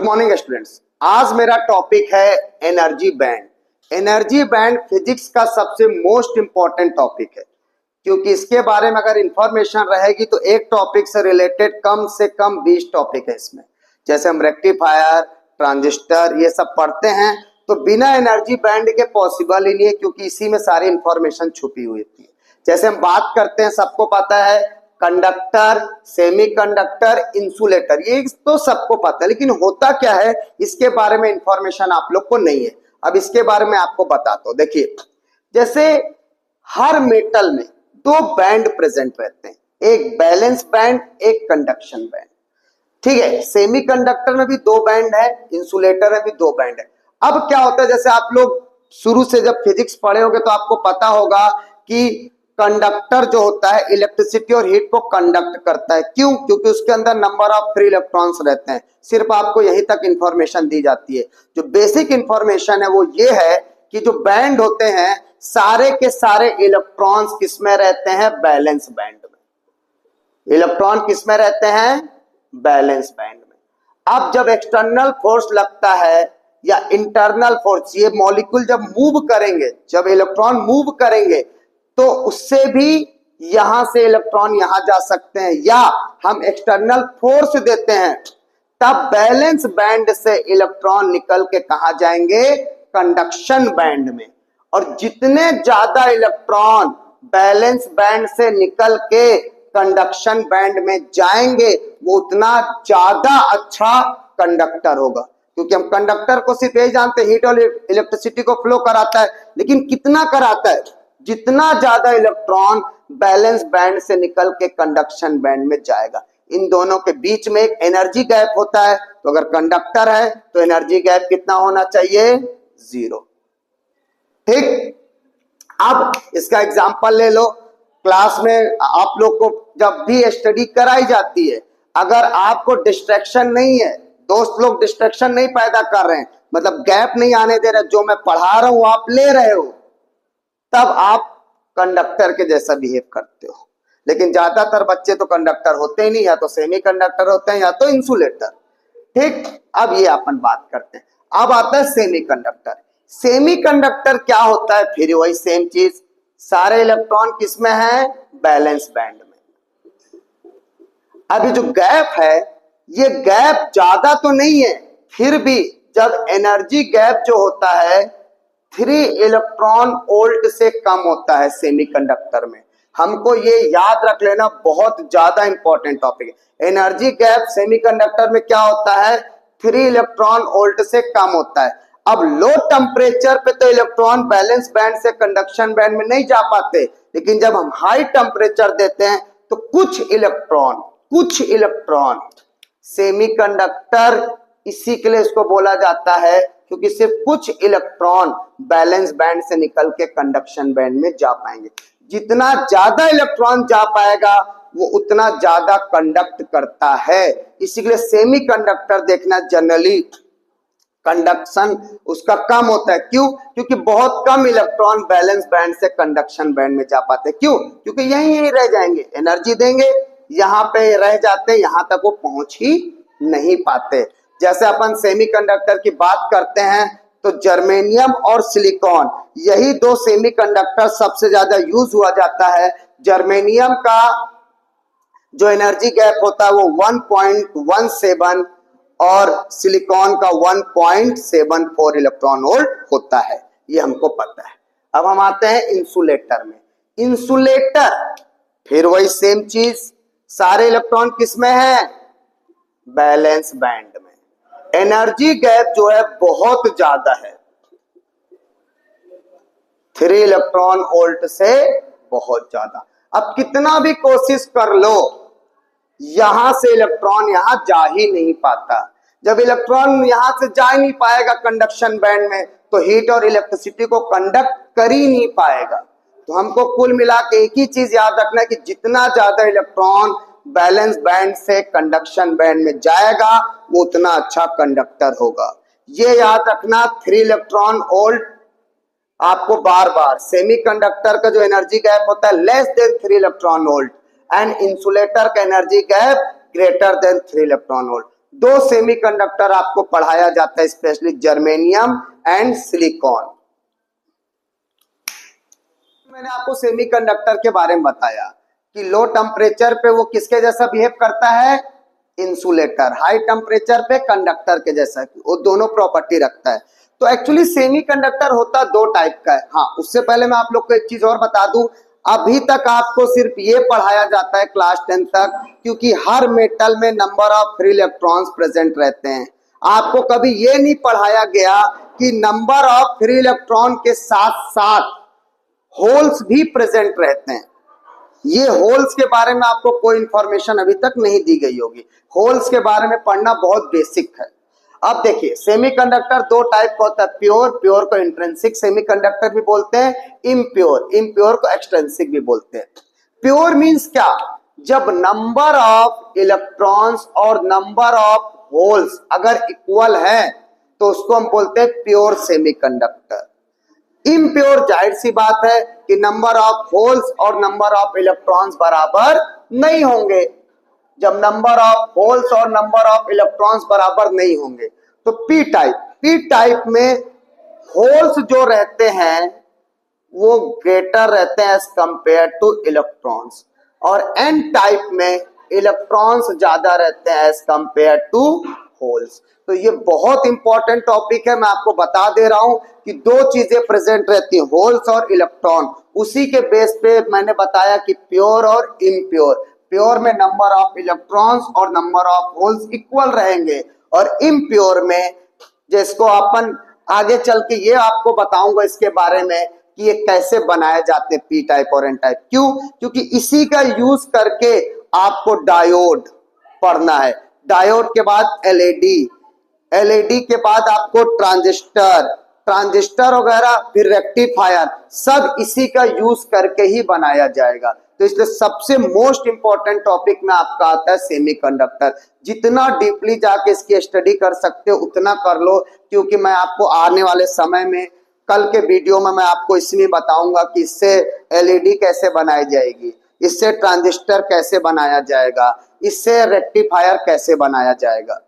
Morning students. आज मेरा topic है energy band. Energy band physics का सबसे मोस्ट इंपॉर्टेंट टॉपिक है, क्योंकि इसके बारे में अगर इंफॉर्मेशन रहेगी तो एक टॉपिक से रिलेटेड कम से कम 20 टॉपिक है इसमें। जैसे हम रेक्टिफायर, ट्रांजिस्टर ये सब पढ़ते हैं, तो बिना एनर्जी बैंड के पॉसिबल ही नहीं है, क्योंकि इसी में सारी इंफॉर्मेशन छुपी हुई थी। जैसे हम बात करते हैं, सबको पता है कंडक्टर, सेमीकंडक्टर, इंसुलेटर, ये तो सबको पता है, लेकिन होता क्या है इसके बारे में इंफॉर्मेशन आप लोग को नहीं है। अब इसके बारे में आपको बताता हूं। देखिए, जैसे हर मेटल में दो बैंड प्रेजेंट रहते हैं, एक बैलेंस बैंड, एक कंडक्शन बैंड। ठीक है, सेमीकंडक्टर में भी दो बैंड है, इंसुलेटर में भी दो बैंड है। अब क्या होता है, जैसे आप लोग शुरू से जब फिजिक्स पढ़े होंगे तो आपको पता होगा कि कंडक्टर जो होता है इलेक्ट्रिसिटी और हीट को कंडक्ट करता है। क्यों? क्योंकि उसके अंदर नंबर ऑफ फ्री इलेक्ट्रॉन्स रहते हैं। सिर्फ आपको यहीं तक इंफॉर्मेशन दी जाती है। जो बेसिक इंफॉर्मेशन है वो ये है कि जो बैंड होते हैं सारे के सारे इलेक्ट्रॉन्स किसमें रहते हैं? बैलेंस बैंड में। इलेक्ट्रॉन किसमें रहते हैं? बैलेंस बैंड में। अब जब एक्सटर्नल फोर्स लगता है या इंटरनल फोर्स, ये मॉलिक्यूल जब मूव करेंगे, जब इलेक्ट्रॉन मूव करेंगे तो उससे भी यहां से इलेक्ट्रॉन यहां जा सकते हैं, या हम एक्सटर्नल फोर्स देते हैं तब बैलेंस बैंड से इलेक्ट्रॉन निकल के कहां जाएंगे? कंडक्शन बैंड में। और जितने ज्यादा इलेक्ट्रॉन बैलेंस बैंड से निकल के कंडक्शन बैंड में जाएंगे वो उतना ज्यादा अच्छा कंडक्टर होगा। क्योंकि हम कंडक्टर को सिर्फ यही जानते हैं, हीट और इलेक्ट्रिसिटी को फ्लो कराता है, लेकिन कितना कराता है? जितना ज्यादा इलेक्ट्रॉन बैलेंस बैंड से निकल के कंडक्शन बैंड में जाएगा। इन दोनों के बीच में एक एनर्जी गैप होता है, तो अगर कंडक्टर है तो एनर्जी गैप कितना होना चाहिए? 0। ठीक, अब इसका एग्जांपल ले लो। क्लास में आप लोग को जब भी स्टडी कराई जाती है, अगर आपको डिस्ट्रैक्शन नहीं है, दोस्त लोग डिस्ट्रैक्शन नहीं पैदा कर रहे हैं, मतलब गैप नहीं आने दे रहे, जो मैं पढ़ा रहा हूं आप ले रहे हो, तब आप कंडक्टर के जैसा बिहेव करते हो। लेकिन ज्यादातर बच्चे तो कंडक्टर होते ही नहीं, या तो सेमी कंडक्टर होते हैं या तो इंसुलेटर। ठीक, अब ये अपन बात करते हैं। अब आता है सेमी कंडक्टर। सेमी कंडक्टर क्या होता है? फिर वही सेम चीज, सारे इलेक्ट्रॉन किसमें है? बैलेंस बैंड में। अभी जो गैप है ये गैप ज्यादा तो नहीं है, फिर भी जब एनर्जी गैप जो होता है 3 इलेक्ट्रॉन वोल्ट से कम होता है सेमीकंडक्टर में। हमको ये याद रख लेना, बहुत ज्यादा इंपॉर्टेंट टॉपिक है। एनर्जी गैप सेमीकंडक्टर में क्या होता है? 3 इलेक्ट्रॉन वोल्ट से कम होता है। अब लो टेम्परेचर पे तो इलेक्ट्रॉन बैलेंस बैंड से कंडक्शन बैंड में नहीं जा पाते, लेकिन जब हम हाई टेम्परेचर देते हैं तो कुछ इलेक्ट्रॉन सेमीकंडक्टर, इसी के लिए इसको बोला जाता है, क्योंकि सिर्फ कुछ इलेक्ट्रॉन बैलेंस बैंड से निकल के कंडक्शन बैंड में जा पाएंगे। जितना ज्यादा इलेक्ट्रॉन जा पाएगा वो उतना ज्यादा कंडक्ट करता है। इसी के लिए सेमी कंडक्टर देखना, जनरली कंडक्शन उसका कम होता है। क्यों? क्योंकि बहुत कम इलेक्ट्रॉन बैलेंस बैंड से कंडक्शन बैंड में जा पाते। क्यों? क्योंकि यहीं रह जाएंगे, एनर्जी देंगे यहां पे रह जाते, यहां तक वो पहुंच ही नहीं पाते। जैसे अपन सेमीकंडक्टर की बात करते हैं तो जर्मेनियम और सिलिकॉन, यही दो सेमीकंडक्टर सबसे ज्यादा यूज हुआ जाता है। जर्मेनियम का जो एनर्जी गैप होता है वो 1.17 और सिलिकॉन का 1.74 इलेक्ट्रॉन वोल्ट होता है, ये हमको पता है। अब हम आते हैं इंसुलेटर में। इंसुलेटर फिर वही सेम चीज, सारे इलेक्ट्रॉन किसमें है? बैलेंस बैंड में। एनर्जी गैप जो है बहुत ज्यादा है, 3 इलेक्ट्रॉन वोल्ट से बहुत ज्यादा। अब कितना भी कोशिश कर लो, यहां से इलेक्ट्रॉन यहां जा ही नहीं पाता। जब इलेक्ट्रॉन यहां से जा ही नहीं पाएगा कंडक्शन बैंड में, तो हीट और इलेक्ट्रिसिटी को कंडक्ट कर ही नहीं पाएगा। तो हमको कुल मिला के एक ही चीज याद रखना है कि जितना ज्यादा इलेक्ट्रॉन बैलेंस बैंड से कंडक्शन बैंड में जाएगा वो उतना अच्छा कंडक्टर होगा। ये याद रखना, 3 इलेक्ट्रॉन वोल्ट आपको बार बार, सेमीकंडक्टर का जो एनर्जी गैप होता है less than 3 electron volt, and insulator का energy gap greater than 3 electron volt. दो सेमीकंडक्टर आपको पढ़ाया जाता है, स्पेशली जर्मेनियम एंड सिलिकॉन। मैंने आपको सेमीकंडक्टर के बारे में बताया कि लो टेम्परेचर पे वो किसके जैसा बिहेव करता है, इंसुलेटर, हाई टेम्परेचर पे कंडक्टर के जैसा, वो दोनों प्रॉपर्टी रखता है। तो एक्चुअली सेमीकंडक्टर होता दो टाइप का है। हाँ, उससे पहले मैं आप लोग को एक चीज और बता दूं, अभी तक आपको सिर्फ ये पढ़ाया जाता है क्लास 10 तक, क्योंकि हर मेटल में number of free electrons present रहते हैं। आपको कभी ये नहीं पढ़ाया गया कि नंबर ऑफ फ्री इलेक्ट्रॉन के साथ साथ होल्स भी प्रेजेंट रहते हैं। ये होल्स के बारे में आपको कोई इंफॉर्मेशन अभी तक नहीं दी गई होगी। होल्स के बारे में पढ़ना बहुत बेसिक है। अब देखिए, सेमीकंडक्टर दो टाइप का होता है, प्योर, प्योर को इंट्रिंसिक सेमीकंडक्टर भी बोलते हैं, इम्प्योर, इम्प्योर को एक्सट्रिंसिक भी बोलते हैं। प्योर मींस क्या, जब नंबर ऑफ इलेक्ट्रॉन्स और नंबर ऑफ होल्स अगर इक्वल है तो उसको हम बोलते हैं प्योर सेमीकंडक्टर। इम्प्योर जाहिर सी बात है कि नंबर ऑफ होल्स और नंबर ऑफ इलेक्ट्रॉन्स बराबर नहीं होंगे। जब नंबर ऑफ होल्स और नंबर ऑफ इलेक्ट्रॉन्स बराबर नहीं होंगे तो पी टाइप में होल्स जो रहते हैं वो ग्रेटर रहते हैं एज कंपेयर टू इलेक्ट्रॉन्स, और एन टाइप में इलेक्ट्रॉन्स ज्यादा रहते हैं एज कंपेयर टू होल्स। तो ये बहुत इंपॉर्टेंट टॉपिक है, मैं आपको बता दे रहा हूं कि दो चीजें प्रेजेंट रहती हैं, होल्स और इलेक्ट्रॉन। उसी के बेस पे मैंने बताया कि प्योर और इम्प्योर। प्योर में नंबर ऑफ इलेक्ट्रॉन्स और नंबर ऑफ होल्स इक्वल रहेंगे, और इम्प्योर में, जिसको अपन आगे चल के ये आपको बताऊंगा इसके बारे में कि ये कैसे बनाए जाते हैं पी टाइप और एन टाइप। क्यों? क्योंकि इसी का यूज करके आपको डायोड पढ़ना है, डायोड के बाद एलईडी, एलईडी के बाद आपको ट्रांजिस्टर वगैरह, फिर रेक्टिफायर, सब इसी का यूज करके ही बनाया जाएगा। तो इसलिए सबसे मोस्ट इंपॉर्टेंट टॉपिक में आपका आता है सेमीकंडक्टर। जितना डीपली जाके इसकी स्टडी कर सकते हो उतना कर लो, क्योंकि मैं आपको आने वाले समय में, कल के वीडियो में मैं आपको इसमें बताऊंगा कि इससे एलईडी कैसे बनाई जाएगी, इससे ट्रांजिस्टर कैसे बनाया जाएगा, इससे रेक्टिफायर कैसे बनाया जाएगा।